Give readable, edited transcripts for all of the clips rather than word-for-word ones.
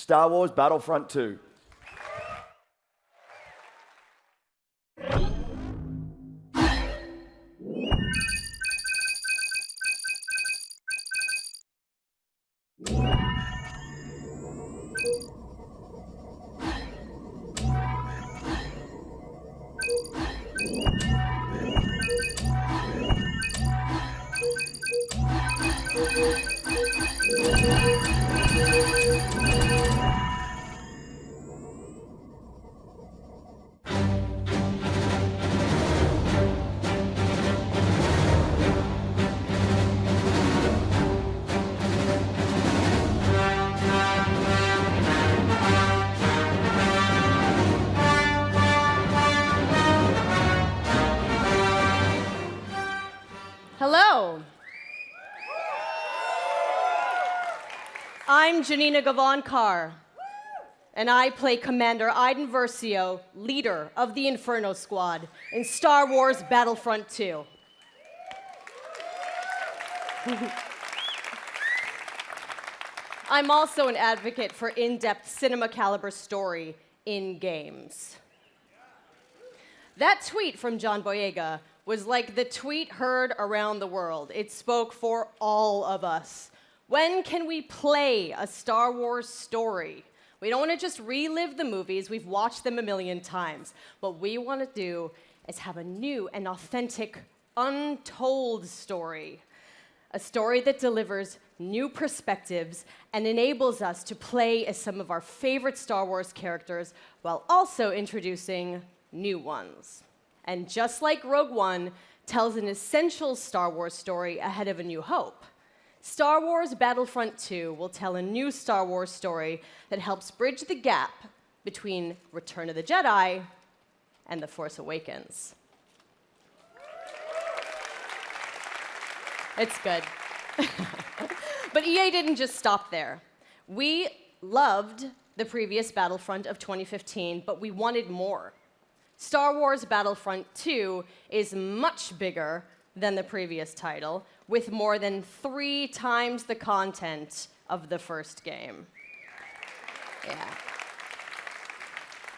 Star Wars Battlefront 2. Hello. I'm Janina Gavankar, and I play Commander Iden Versio, leader of the Inferno Squad in Star Wars Battlefront 2. I'm also an advocate for in-depth cinema caliber story in games. That tweet from John Boyega was like the tweet heard around the world. It spoke for all of us. When can we play a Star Wars story? We don't want to just relive the movies. We've watched them a million times. What we want to do is have a new and authentic, untold story. A story that delivers new perspectives and enables us to play as some of our favorite Star Wars characters while also introducing new ones. And just like Rogue One tells an essential Star Wars story ahead of A New Hope, Star Wars Battlefront 2 will tell a new Star Wars story that helps bridge the gap between Return of the Jedi and The Force Awakens. It's good. But EA didn't just stop there. We loved the previous Battlefront of 2015, but we wanted more. Star Wars Battlefront 2 is much bigger than the previous title, with more than 3 times the content of the first game. Yeah.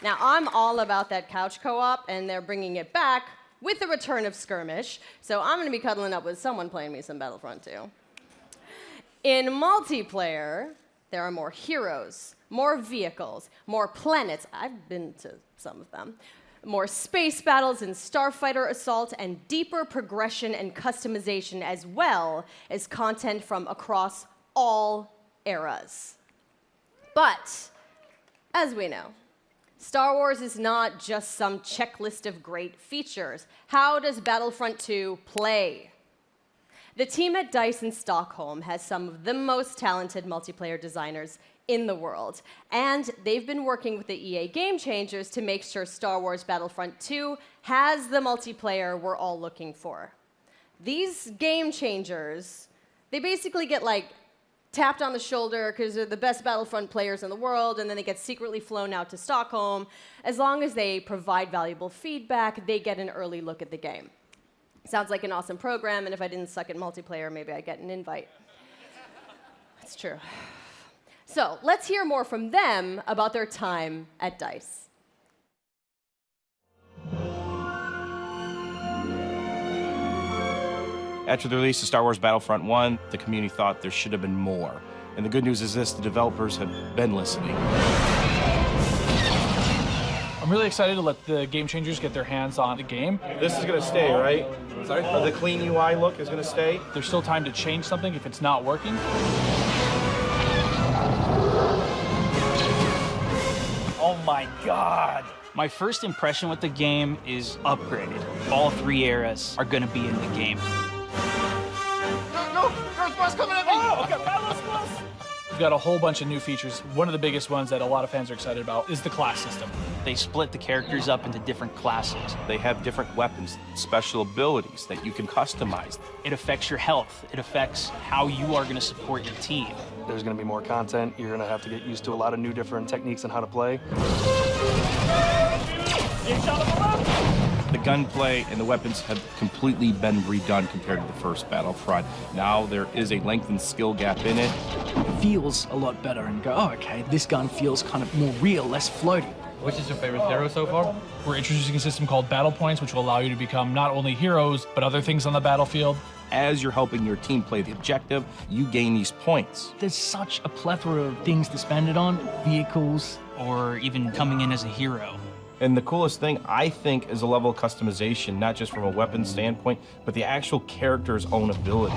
Now, I'm all about that couch co-op, and they're bringing it back with the return of skirmish, so I'm going to be cuddling up with someone playing me some Battlefront 2. In multiplayer, there are more heroes, more vehicles, more planets. I've been to some of them. More space battles and starfighter assault, and deeper progression and customization, as well as content from across all eras. But, as we know, Star Wars is not just some checklist of great features. How does Battlefront 2 play? The team at DICE in Stockholm has some of the most talented multiplayer designers in the world, and they've been working with the EA Game Changers to make sure Star Wars Battlefront 2 has the multiplayer we're all looking for. These Game Changers, they basically get like tapped on the shoulder because they're the best Battlefront players in the world, and then they get secretly flown out to Stockholm. As long as they provide valuable feedback, they get an early look at the game. Sounds like an awesome program, and if I didn't suck at multiplayer, maybe I'd get an invite. That's true. So let's hear more from them about their time at DICE. After the release of Star Wars Battlefront 1, the community thought there should have been more. And the good news is this, the developers have been listening. I'm really excited to let the Game Changers get their hands on the game. This is going to stay, right? Sorry? The clean UI look is going to stay? There's still time to change something if it's not working. Oh my God. My first impression with the game is upgraded. All 3 eras are gonna be in the game. No! Earth boss coming at me! Oh, okay, Battle Boss! We've got a whole bunch of new features. One of the biggest ones that a lot of fans are excited about is the class system. They split the characters up into different classes. They have different weapons, special abilities that you can customize. It affects your health. It affects how you are gonna support your team. There's going to be more content. You're going to have to get used to a lot of new different techniques on how to play. The gunplay and the weapons have completely been redone compared to the first Battlefront. Now there is a lengthened skill gap in it. It feels a lot better and go, oh, okay, this gun feels kind of more real, less floaty. Which is your favorite hero so far? We're introducing a system called Battle Points, which will allow you to become not only heroes, but other things on the battlefield. As you're helping your team play the objective, you gain these points. There's such a plethora of things to spend it on, vehicles, Or even coming in as a hero. And the coolest thing, I think, is a level of customization, not just from a weapon standpoint, but the actual character's own abilities.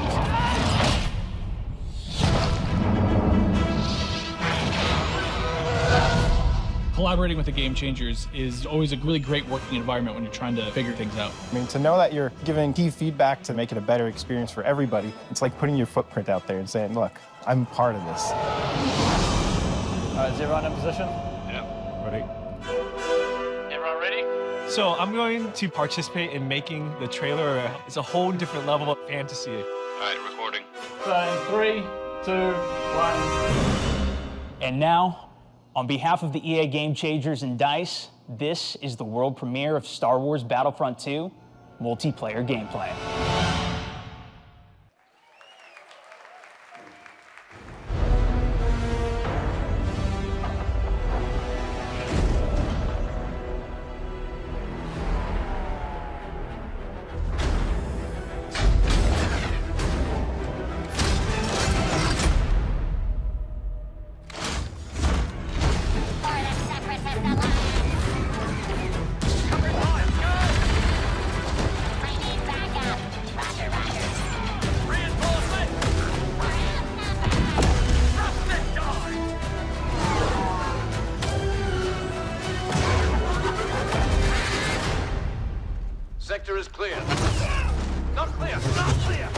collaborating with the game changers is always a really great working environment when you're trying to figure things out. I mean, to know that you're giving key feedback to make it a better experience for everybody, it's like putting your footprint out there and saying, look, I'm part of this. All right, is everyone in position? Yeah. Ready? Everyone ready? So I'm going to participate in making the trailer. It's a whole different level of fantasy. All right, recording. So in 3, 2, 1. And now, on behalf of the EA Game Changers and DICE, this is the world premiere of Star Wars Battlefront 2 multiplayer gameplay. Sector is clear. Not clear! Not clear!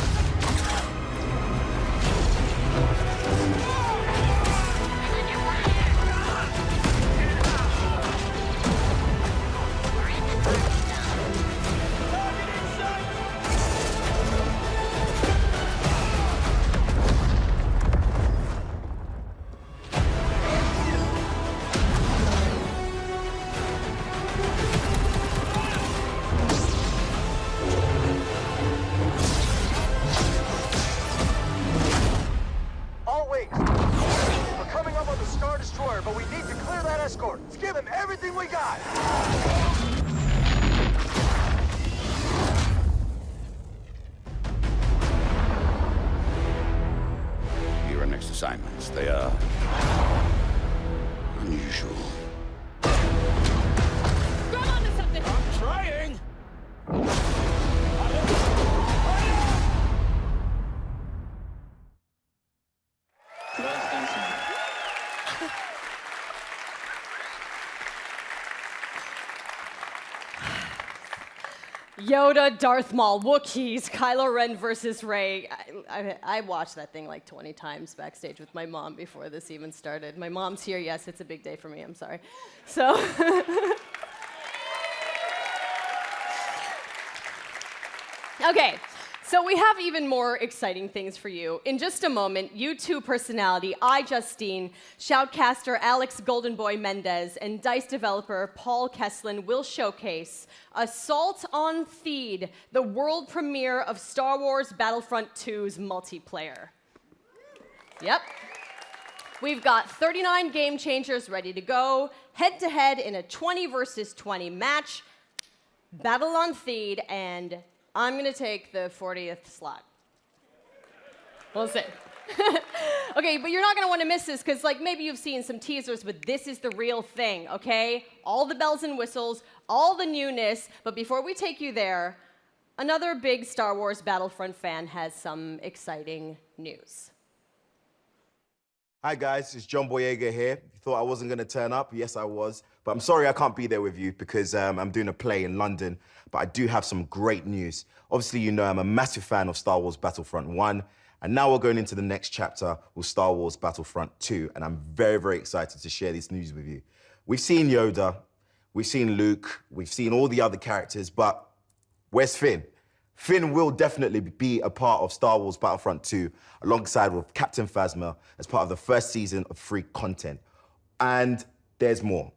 But we need to clear that escort. Let's give him everything we got. Your next assignments, they are unusual. Grab onto something. I'm trying. Yoda, Darth Maul, Wookiees, Kylo Ren versus Rey. I watched that thing like 20 times backstage with my mom before this even started. My mom's here, yes, it's a big day for me, I'm sorry. So, okay, so we have even more exciting things for you. In just a moment, YouTube personality iJustine, shoutcaster Alex Goldenboy Mendez, and DICE developer Paul Kesslin will showcase Assault on Theed, the world premiere of Star Wars Battlefront 2's multiplayer. Yep. We've got 39 game changers ready to go, head-to-head in a 20 versus 20 match, Battle on Theed, and I'm gonna take the 40th slot. We'll see. Okay, but you're not gonna wanna miss this, because like maybe you've seen some teasers, but this is the real thing, okay? All the bells and whistles, all the newness, but before we take you there, another big Star Wars Battlefront fan has some exciting news. Hi guys, it's John Boyega here. You thought I wasn't gonna turn up? Yes, I was. But I'm sorry I can't be there with you because I'm doing a play in London. But I do have some great news. Obviously, you know I'm a massive fan of Star Wars Battlefront 1. And now we're going into the next chapter with Star Wars Battlefront 2. And I'm very, very excited to share this news with you. We've seen Yoda, we've seen Luke, we've seen all the other characters, but where's Finn? Finn will definitely be a part of Star Wars Battlefront 2 alongside with Captain Phasma as part of the first season of free content. And there's more.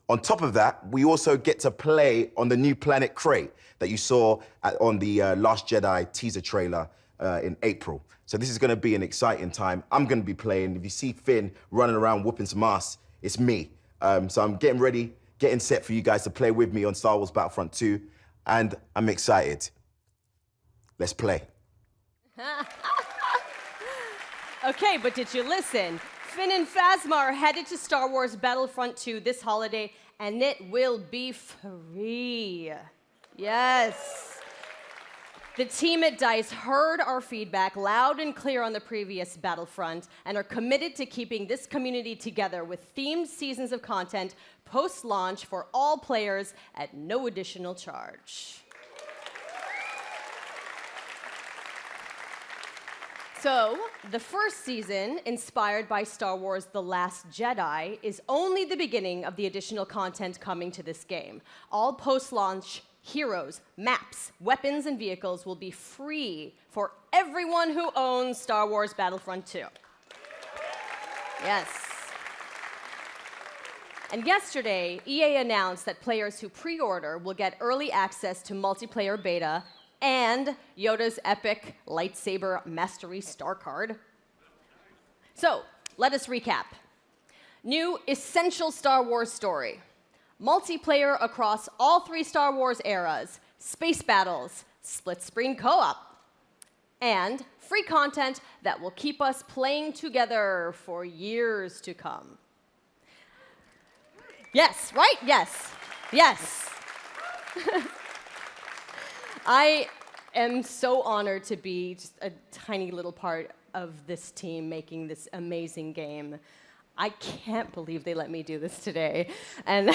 On top of that, we also get to play on the new planet Crate that you saw on the Last Jedi teaser trailer in April. So this is going to be an exciting time. I'm going to be playing. If you see Finn running around whooping some ass, it's me. So I'm getting ready, getting set for you guys to play with me on Star Wars Battlefront 2, and I'm excited. Let's play. Okay, but did you listen? Finn and Phasma are headed to Star Wars Battlefront 2 this holiday, and it will be free. Yes. The team at DICE heard our feedback loud and clear on the previous Battlefront and are committed to keeping this community together with themed seasons of content post-launch for all players at no additional charge. So, the first season, inspired by Star Wars The Last Jedi, is only the beginning of the additional content coming to this game. All post-launch heroes, maps, weapons, and vehicles will be free for everyone who owns Star Wars Battlefront 2. Yes. And yesterday, EA announced that players who pre-order will get early access to multiplayer beta and Yoda's epic lightsaber mastery star card. So, let us recap. New essential Star Wars story. Multiplayer across all 3 Star Wars eras, space battles, split-screen co-op, and free content that will keep us playing together for years to come. Yes, right? Yes. Yes. I am so honored to be just a tiny little part of this team making this amazing game. I can't believe they let me do this today. And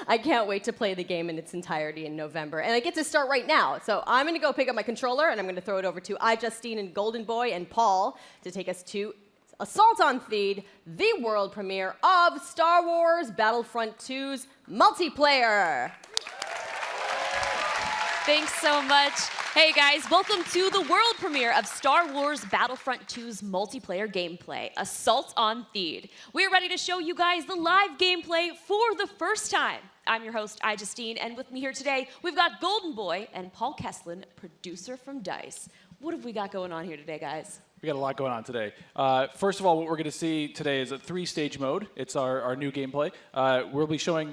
I can't wait to play the game in its entirety in November. And I get to start right now. So I'm going to go pick up my controller, and I'm going to throw it over to Justine and Golden Boy and Paul to take us to Assault on Theed, the world premiere of Star Wars Battlefront 2's multiplayer. Thanks so much. Hey guys, welcome to the world premiere of Star Wars Battlefront 2's multiplayer gameplay, Assault on Theed. We're ready to show you guys the live gameplay for the first time. I'm your host, Justine, and with me here today, we've got Golden Boy and Paul Kesslin, producer from DICE. What have we got going on here today, guys? We got a lot going on today. First of all, what we're going to see today is a 3-stage mode. It's our new gameplay. We'll be showing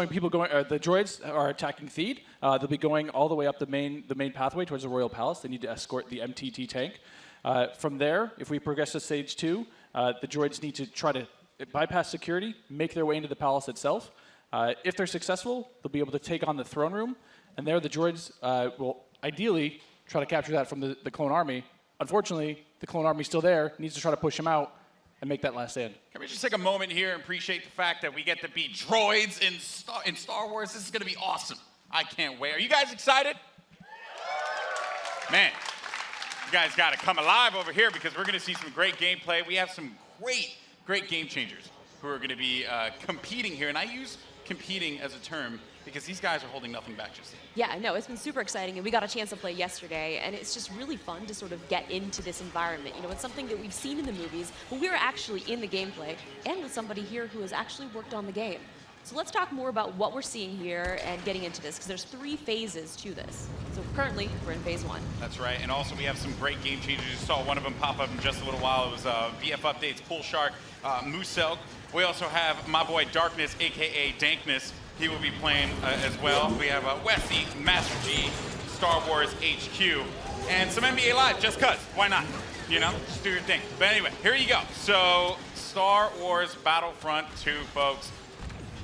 people going. The droids are attacking Theed. They'll be going all the way up the main pathway towards the Royal Palace. They need to escort the MTT tank. From there, if we progress to stage 2, the droids need to try to bypass security, make their way into the palace itself. If they're successful, they'll be able to take on the throne room, and there the droids will ideally try to capture that from the clone army. Unfortunately, the clone army's still there, needs to try to push them out and make that last stand. Can we just take a moment here and appreciate the fact that we get to be droids in Star Wars? This is going to be awesome. I can't wait. Are you guys excited? Man, you guys got to come alive over here because we're going to see some great gameplay. We have some great game changers who are going to be competing here. And I use competing as a term because these guys are holding nothing back just yet. Yeah, no, it's been super exciting, and we got a chance to play yesterday, and it's just really fun to sort of get into this environment. You know, it's something that we've seen in the movies, but we're actually in the gameplay, and with somebody here who has actually worked on the game. So let's talk more about what we're seeing here and getting into this, because there's 3 phases to this. So currently, we're in phase 1. That's right, and also we have some great game changers. You saw one of them pop up in just a little while. It was VF Updates, Pool Shark, Moosel. We also have my boy Darkness, a.k.a. Dankness. He will be playing as well. We have Wesley, Master G, Star Wars HQ, and some NBA Live, just cuz. Why not? You know, just do your thing. But anyway, here you go. So, Star Wars Battlefront 2, folks.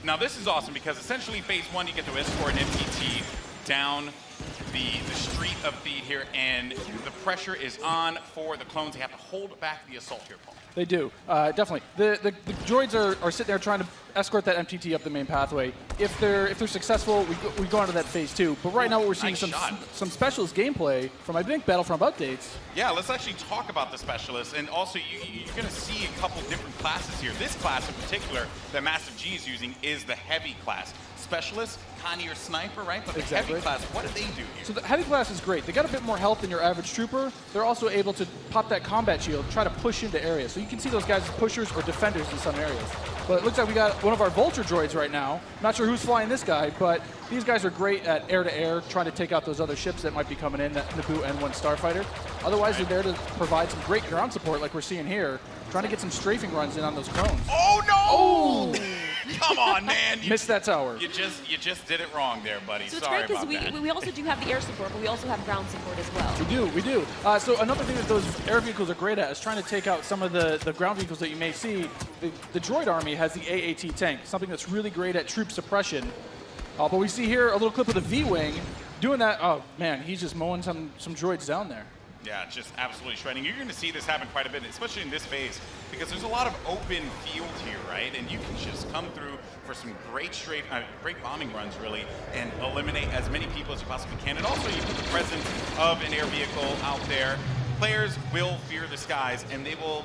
Now, this is awesome because essentially phase 1, you get to escort an MTT down the street of Theed here, and the pressure is on for the clones. They have to hold back the assault here, Paul. They do, definitely. The droids are sitting there trying to escort that MTT up the main pathway. If they're successful, we go on to that phase 2. But right now, what we're seeing is some specialist gameplay from, I think, Battlefront updates. Yeah, let's actually talk about the specialists, and also you're going to see a couple different classes here. This class in particular that Master G is using is the heavy class. Specialist, kind of your sniper, right? But the heavy class, what do they do here? So the heavy class is great. They got a bit more health than your average trooper. They're also able to pop that combat shield, try to push into areas. So you can see those guys as pushers or defenders in some areas. But it looks like we got one of our vulture droids right now. Not sure who's flying this guy, but these guys are great at air-to-air, trying to take out those other ships that might be coming in, that Naboo N1 starfighter. Otherwise, they're there to provide some great ground support like we're seeing here, trying to get some strafing runs in on those clones. Oh, no! Oh! Come on, man. Missed that tower. You just did it wrong there, buddy. So it's Sorry great because about that. we also do have the air support, but we also have ground support as well. We do. So another thing that those air vehicles are great at is trying to take out some of the ground vehicles that you may see. The droid army has the AAT tank, something that's really great at troop suppression. But we see here a little clip of the V-Wing doing that. Oh, man, he's just mowing some droids down there. Yeah, just absolutely shredding. You're going to see this happen quite a bit, especially in this phase, because there's a lot of open field here, right? And you can just come through for some great great bombing runs, really, and eliminate as many people as you possibly can. And also, you put the presence of an air vehicle out there. Players will fear the skies, and they will,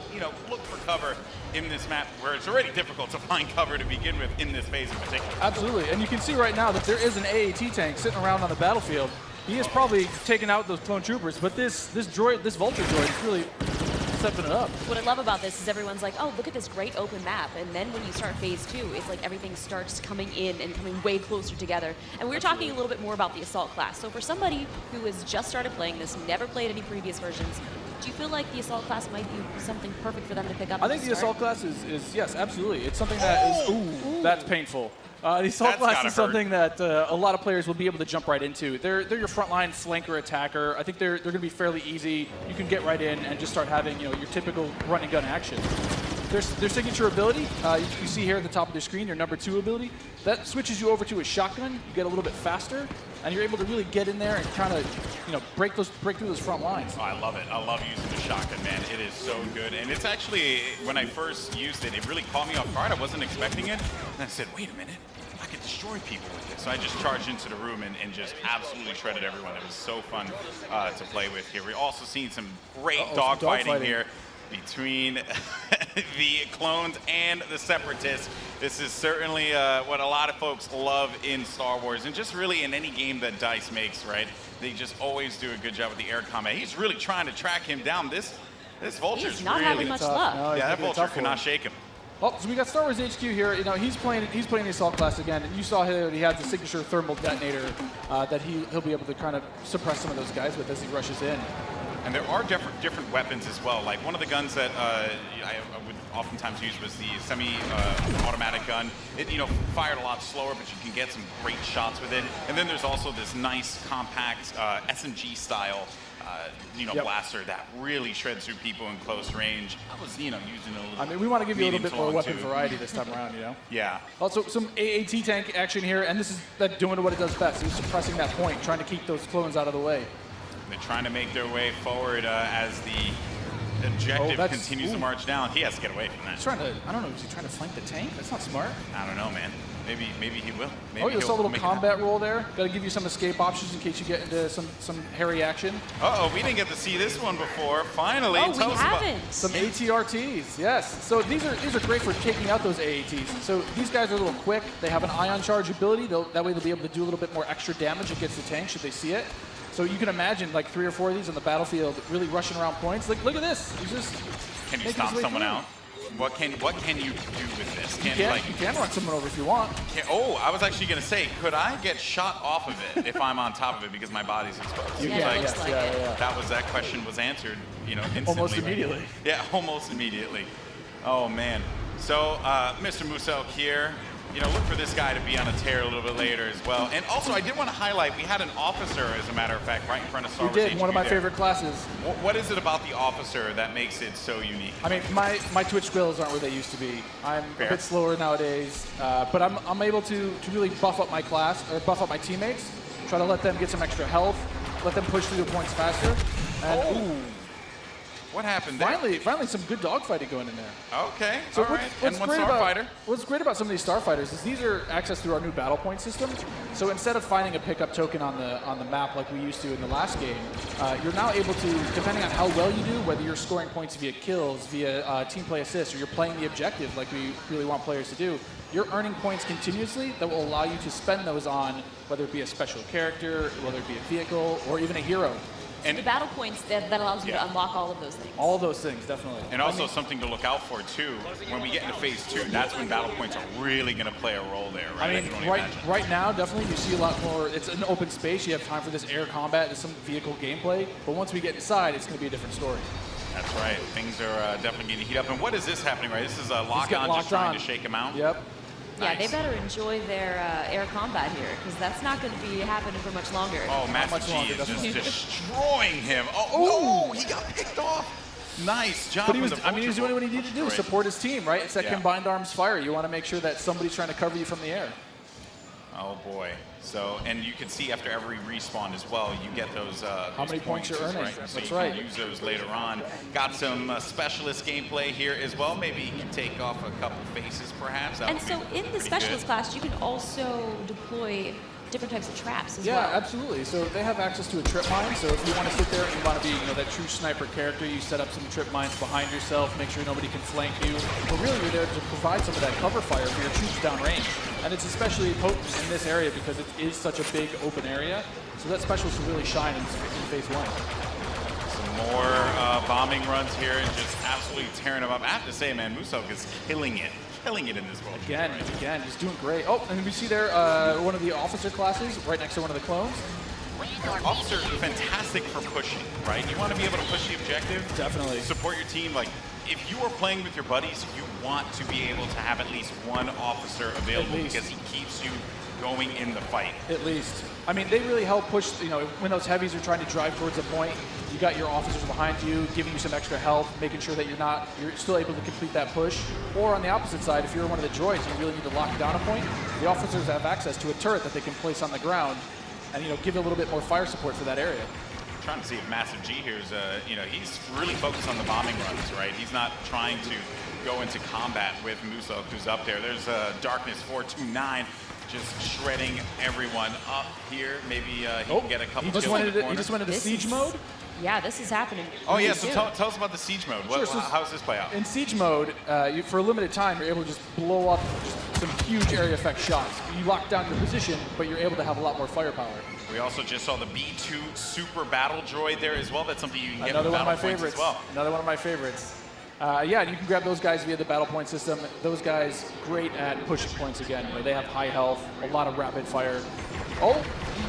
look for cover in this map where it's already difficult to find cover to begin with in this phase in particular. Absolutely, and you can see right now that there is an AAT tank sitting around on the battlefield. He is probably taking out those clone troopers, but this vulture droid is really stepping it up. What I love about this is everyone's like, oh, look at this great open map. And then when you start phase 2, it's like everything starts coming in and coming way closer together. And we were talking a little bit more about the Assault class. So for somebody who has just started playing this, never played any previous versions, do you feel like the Assault class might be something perfect for them to pick up? I think the Assault class is yes, absolutely. It's something that is, ooh, that's painful. The Assault class is something that a lot of players will be able to jump right into. They're your frontline flanker attacker. I think they're going to be fairly easy. You can get right in and just start having your typical run and gun action. Their signature ability, you see here at the top of the screen, your number 2 ability, that switches you over to a shotgun. You get a little bit faster, and you're able to really get in there and kind of break through those front lines. Oh, I love it. I love using the shotgun, man. It is so good. And it's actually, when I first used it, it really caught me off guard. I wasn't expecting it. And I said, wait a minute. I could destroy people with this. So I just charged into the room and just absolutely shredded everyone. It was so fun to play with here. We're also seeing some great dogfighting here between the clones and the separatists. This is certainly what a lot of folks love in Star Wars, and just really in any game that DICE makes, right? They just always do a good job with the air combat. He's really trying to track him down. This vulture's not really having much luck. No, yeah, that vulture cannot shake him. Oh, so we got Star Wars HQ here. He's playing the Assault class again, and you saw here he has the signature thermal detonator that he'll be able to kind of suppress some of those guys with as he rushes in. And there are different weapons as well. Like one of the guns that I would oftentimes use was the semi-automatic gun. It fired a lot slower, but you can get some great shots with it. And then there's also this nice compact SMG style blaster that really shreds through people in close range. I was using a little. We want to give you a little bit more weapon variety this time around. Yeah. Also, some AAT tank action here, and this is doing what it does best. He's suppressing that point, trying to keep those clones out of the way. They're trying to make their way forward as the objective continues to march down. He has to get away from that. He's trying to, I don't know, is he trying to flank the tank? That's not smart. I don't know, man. Maybe he will. Maybe you saw a little combat roll there. Got to give you some escape options in case you get into some hairy action. Uh-oh, we didn't get to see this one before. Finally, we haven't. Some ATRTs, yes. So these are great for taking out those AATs. So these guys are a little quick. They have an ion charge ability. That way they'll be able to do a little bit more extra damage against the tank should they see it. So you can imagine like 3 or 4 of these on the battlefield really rushing around points. Look at this. He's just Can you stop someone out? What can you do with this? You can run someone over if you want. I was actually going to say, could I get shot off of it if I'm on top of it because my body's exposed? You can, That question was answered, instantly. Almost immediately. Yeah, almost immediately. Oh man. So Mr. Muselk here. Look for this guy to be on a tear a little bit later as well. And also, I did want to highlight, we had an officer, as a matter of fact, right in front of Star Wars We did, HQ one of my there. favorite classes. What is it about the officer that makes it so unique? My Twitch skills aren't where they used to be. I'm a bit slower nowadays, but I'm able to really buff up my class, or buff up my teammates, try to let them get some extra health, let them push through the points faster. And, what happened there? Finally some good dogfighting going in there. Okay, so all right. And one starfighter. What's great about some of these starfighters is these are accessed through our new battle point system. So instead of finding a pickup token on the map like we used to in the last game, you're now able to, depending on how well you do, whether you're scoring points via kills, via team play assists, or you're playing the objective like we really want players to do, you're earning points continuously that will allow you to spend those on whether it be a special character, whether it be a vehicle, or even a hero. to the battle points that allows you to unlock all of those things. All those things, definitely. And also something to look out for too. When we get into phase 2, that's when battle points are really going to play a role there, right? I mean, right now, definitely you see a lot more. It's an open space. You have time for this air combat, there's some vehicle gameplay. But once we get inside, it's going to be a different story. That's right. Things are definitely going to heat up. And what is this happening, right? This is a lock-on just trying to shake him out. Yep. Yeah, they better enjoy their air combat here, because that's not going to be happening for much longer. Oh, Master G is just destroying him. Oh, he got picked off. Nice job. But he was doing what he needed to do, support his team, right? It's that combined arms fire. You want to make sure that somebody's trying to cover you from the air. Oh boy. So, and you can see after every respawn as well, you get those how many points you're earning. Right? So That's you right. can use those later on. Got some specialist gameplay here as well. Maybe you can take off a couple faces perhaps. And so in the specialist class, you can also deploy different types of traps as well. Yeah, absolutely. So they have access to a trip mine. So if you want to sit there and you want to be, that true sniper character, you set up some trip mines behind yourself, make sure nobody can flank you. But really, you're there to provide some of that cover fire for your troops downrange. And it's especially potent in this area because it is such a big open area. So that specialist will really shine in phase 1. Some more bombing runs here and just absolutely tearing them up. I have to say, man, Musok is killing it in this world. Again, he's doing great. Oh, and we see there one of the officer classes right next to one of the clones. Officer, fantastic for pushing, right? You want to be able to push the objective. Definitely. Support your team. Like, if you are playing with your buddies, you want to be able to have at least one officer available because he keeps you going in the fight. At least. I mean, they really help push, when those heavies are trying to drive towards a point, you got your officers behind you, giving you some extra health, making sure that you're still able to complete that push. Or on the opposite side, if you're one of the droids and you really need to lock down a point, the officers have access to a turret that they can place on the ground and, give a little bit more fire support for that area. I'm trying to see if Massive G here is, he's really focused on the bombing runs, right? He's not trying to go into combat with Musok, who's up there. There's Darkness 429. Just shredding everyone up here. Maybe he can get a couple kills in the corner. He just went into siege mode? Yeah, this is happening. Oh, yeah, so tell us about the siege mode. How does this play out? In siege mode, for a limited time, you're able to just blow up some huge area effect shots. You lock down your position, but you're able to have a lot more firepower. We also just saw the B2 Super Battle Droid there as well. That's something you can get Another with one of my Battle Points favorites. as well. Another one of my favorites. Yeah, and you can grab those guys via the battle point system. Those guys, great at pushing points again. They have high health, a lot of rapid fire. Oh!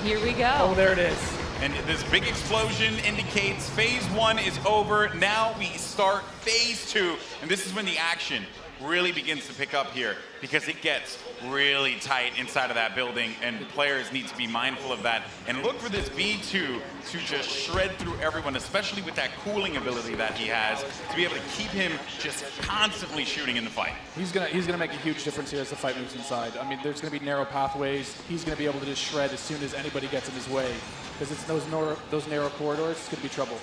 Here we go. Oh, there it is. And this big explosion indicates phase 1 is over. Now we start phase 2. And this is when the action really begins to pick up here because it gets really tight inside of that building and players need to be mindful of that and look for this B2 to just shred through everyone, especially with that cooling ability that he has to be able to keep him just constantly shooting in the fight. He's gonna make a huge difference here as the fight moves inside. I mean, there's gonna be narrow pathways. He's gonna be able to just shred as soon as anybody gets in his way because it's those narrow corridors. It's gonna be trouble.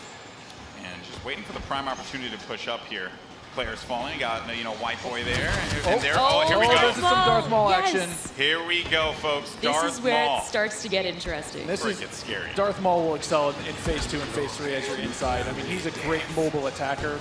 And just waiting for the prime opportunity to push up here. Players falling, got White Boy there, and there. Oh, here we go. This is some Darth Maul action. Here we go, folks. This Darth is where Maul. it starts to get interesting. This is gets scary. Darth Maul will excel in phase 2 and phase 3 as you're inside. I mean, he's a great mobile attacker.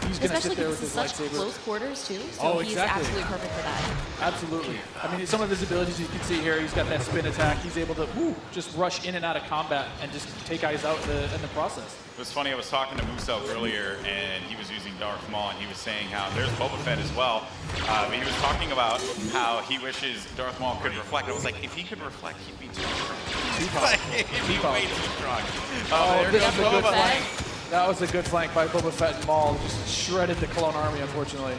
He's going to sit there with his lightsaber. Close quarters too, so he's absolutely perfect for that. Absolutely. I mean, some of his abilities you can see here, he's got that spin attack. He's able to just rush in and out of combat and just take eyes out in the process. It was funny, I was talking to Musok earlier, and he was using Darth Maul, and he was saying how there's Boba Fett as well. He was talking about how he wishes Darth Maul could reflect. I was like, if he could reflect, he'd be too strong. He'd be way too strong. This is a good flank. That was a good flank by Boba Fett and Maul. Just shredded the clone army, unfortunately.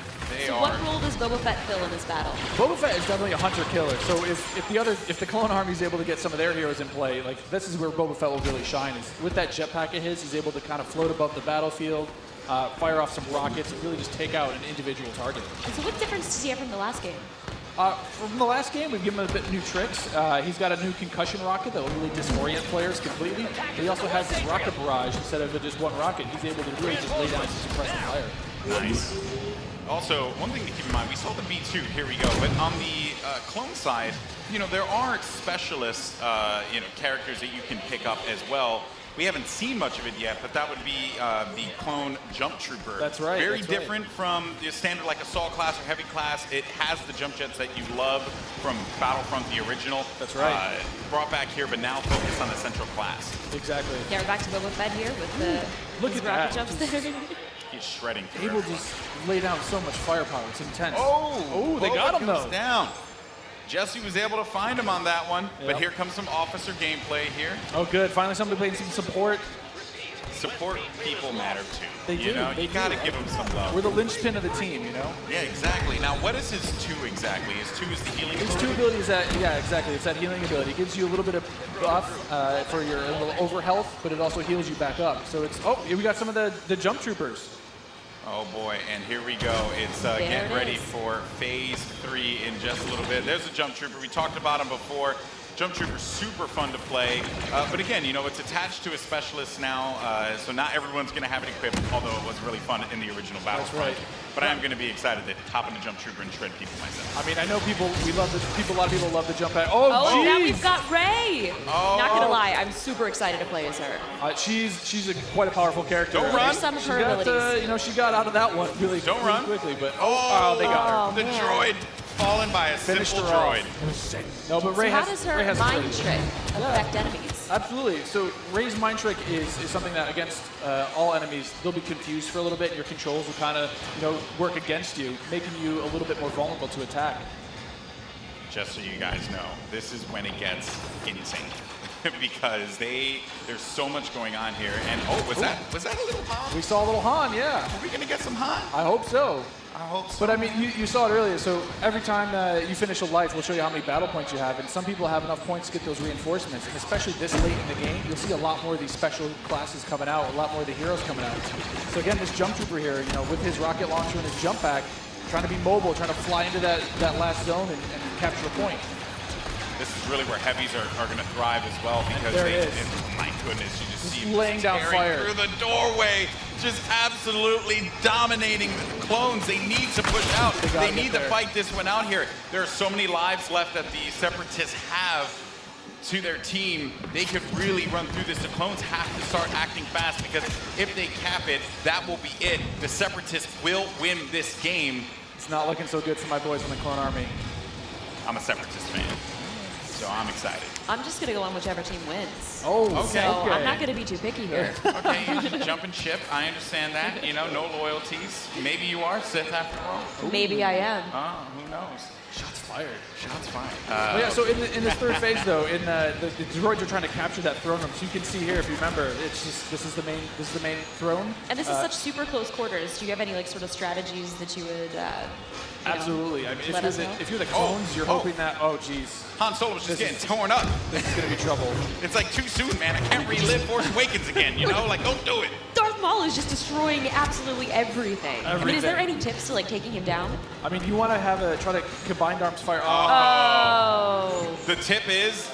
So what role does Boba Fett fill in this battle? Boba Fett is definitely a hunter-killer. So if the clone army is able to get some of their heroes in play, like this is where Boba Fett will really shine. Is with that jetpack of his, he's able to kind of float above the battlefield, fire off some rockets, and really just take out an individual target. And so what difference does he have from the last game? From the last game, we've given him a bit new tricks. He's got a new concussion rocket that will really disorient players completely. But he also has this rocket barrage instead of just one rocket. He's able to really just lay down some suppressive fire. Nice. Also, one thing to keep in mind, we saw the B2, here we go, but on the clone side, there are specialist, characters that you can pick up as well. We haven't seen much of it yet, but that would be the clone jump trooper. That's right. Very that's different from the standard like assault class or heavy class. It has the jump jets that you love from Battlefront, the original. That's right. Brought back here, but now focused on the central class. Exactly. Yeah, we're back to Boba Fett here with the Look at rocket that. jumps there. He's shredding. Able to just lay down so much firepower. It's intense. Oh, they got him goes though. Down. Jesse was able to find him on that one, Yep. but here comes some officer gameplay here. Oh, good. Finally, somebody playing some support. Support people matter too. They do. You know, They you gotta do. give them some love. We're the linchpin of the team, you know? Yeah, exactly. Now, what is his 2 exactly? His 2 is the healing His ability? 2 ability is that, yeah, exactly. It's that healing ability. It gives you a little bit of buff for your little over health, but it also heals you back up. So it's, oh, here we got some of the jump troopers. Oh boy, and here we go. It's getting ready for phase 3 in just a little bit. There's a jump trooper. We talked about him before. Jump trooper, super fun to play. But again, you know, it's attached to a specialist now, so not everyone's going to have it equipped, although it was really fun in the original Battlefront. right. But I am going to be excited to hop in the jump trooper and shred people myself. I mean, I know a lot of people love the jump pad. Oh, Oh, now geez. we've got Ray. Oh. Not gonna lie, I'm super excited to play as her. She's quite a powerful character. Don't run. Some of She her got, abilities. you know, she got out of that one really quickly, but oh, they got her. The droid fallen by a Finished simple her off. droid. No, but So Ray how has, does her Ray has mind ability. trick affect enemies? Absolutely. So Ray's mind trick is something that against all enemies, they'll be confused for a little bit, and your controls will kind of, you know, work against you, making you a little bit more vulnerable to attack. Just so you guys know, this is when it gets insane. Because there's so much going on here. And was that a little Han? We saw a little Han, yeah. Are we gonna get some Han? I hope so. I hope so. But I mean, you saw it earlier. So every time you finish a life, we'll show you how many battle points you have. And some people have enough points to get those reinforcements. And especially this late in the game, you'll see a lot more of these special classes coming out, a lot more of the heroes coming out. So again, this jump trooper here, you know, with his rocket launcher and his jump pack, trying to be mobile, trying to fly into that last zone and capture a point. This is really where heavies are going to thrive as well because there it is. my goodness, you just see laying down tearing fire through the doorway, just absolutely dominating the clones. They need to push out. They need to fight this one out here. There are so many lives left that the Separatists have to their team. They could really run through this. The clones have to start acting fast because if they cap it, that will be it. The Separatists will win this game. It's not looking so good for my boys in the clone army. I'm a Separatist fan, so I'm excited. I'm just gonna go on whichever team wins. Oh, So I'm not gonna be too picky here. Okay, you jump and ship. I understand that. You know, no loyalties. Maybe you are Sith after all. Maybe I am. Oh, who knows? Shots fired. Shots fired. Well, yeah, so in this third phase though, in the droids are trying to capture that throne room. So you can see here, if you remember, it's just this is the main throne. And this is such super close quarters. Do you have any like sort of strategies that you would? Absolutely. I mean, if you're the Oh, clones, you're hoping that. Oh, geez. Han Solo was just getting torn up. This is gonna be trouble. It's like too soon, man. I can't relive Force Awakens again. You know, like don't do it. Darth Maul is just destroying absolutely everything. I mean, is there any tips to like taking him down? I mean, you want to try to combined arms fire. Oh. The tip is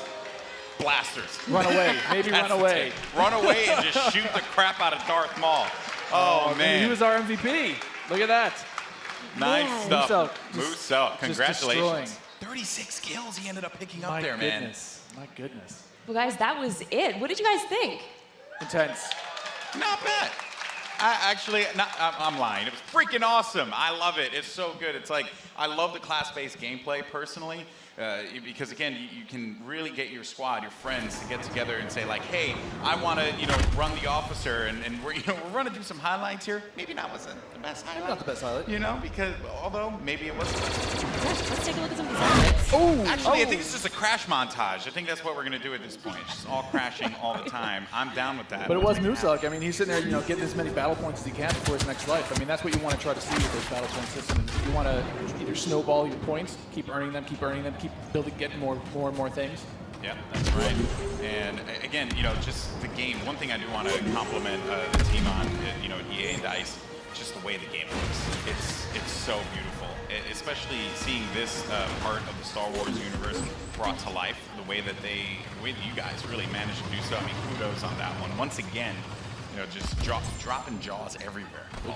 blasters. Run away. Maybe That's run the away. tip. Run away and just shoot the crap out of Darth Maul. Oh man, He was our MVP. Look at that. nice stuff. Moose out. Just Congratulations. destroying. 36 kills he ended up picking up My there, man. goodness. My goodness. Well, guys, that was it. What did you guys think? Intense. Not bad. I'm lying. It was freaking awesome. I love it. It's so good. It's like, I love the class-based gameplay personally, because again, you can really get your squad, your friends to get together and say like, hey, I want to, run the officer, and we're running through some highlights here. Maybe not wasn't the best highlight. Not the best highlight. Because although maybe it was. Let's take a look at some of these highlights. Actually, I think it's just a crash montage. I think that's what we're going to do at this point. It's just all crashing all the time. I'm down with that. But it was Musak. I mean, he's sitting there, getting as many battle points as he can before his next life. I mean, that's what you want to try to see with this battle point system. You want to either snowball your points, keep earning them, keep building, getting more and more things. Yeah, that's right. And again, just the game. One thing I do want to compliment the team on, EA and DICE, just the way the game looks. It's so beautiful, especially seeing this part of the Star Wars universe brought to life. The way that you guys really managed to do so. I mean, kudos on that one. Once again, just dropping jaws everywhere. We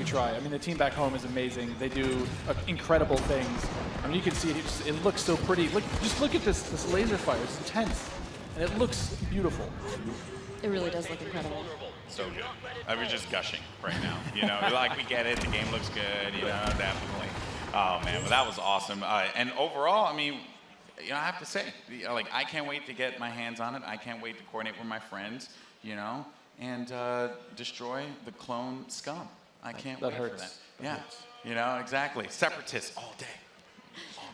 try. I mean, the team back home is amazing. They do incredible things. I mean, you can see it looks so pretty. Just look at this laser fire. It's intense, and it looks beautiful. It really does look incredible. So good. I was just gushing right now. You know, like, we get it. The game looks good. You know, definitely. Oh man, well, that was awesome. And overall, I mean, you know, I have to say, you know, like, I can't wait to get my hands on it. I can't wait to coordinate with my friends. You know, and destroy the clone scum. I can't wait for that. Yeah. You know, exactly. Separatists all day.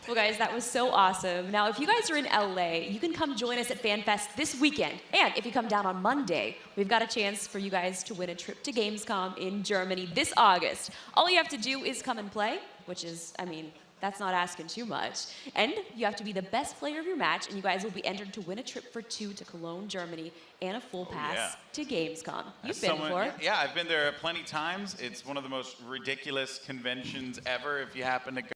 Well, guys, that was so awesome. Now, if you guys are in LA, you can come join us at FanFest this weekend. And if you come down on Monday, we've got a chance for you guys to win a trip to Gamescom in Germany this August. All you have to do is come and play, which is, I mean, that's not asking too much. And you have to be the best player of your match, and you guys will be entered to win a trip for 2 to Cologne, Germany, and a full pass to Gamescom. You've been before. Yeah, I've been there plenty times. It's one of the most ridiculous conventions ever if you happen to go.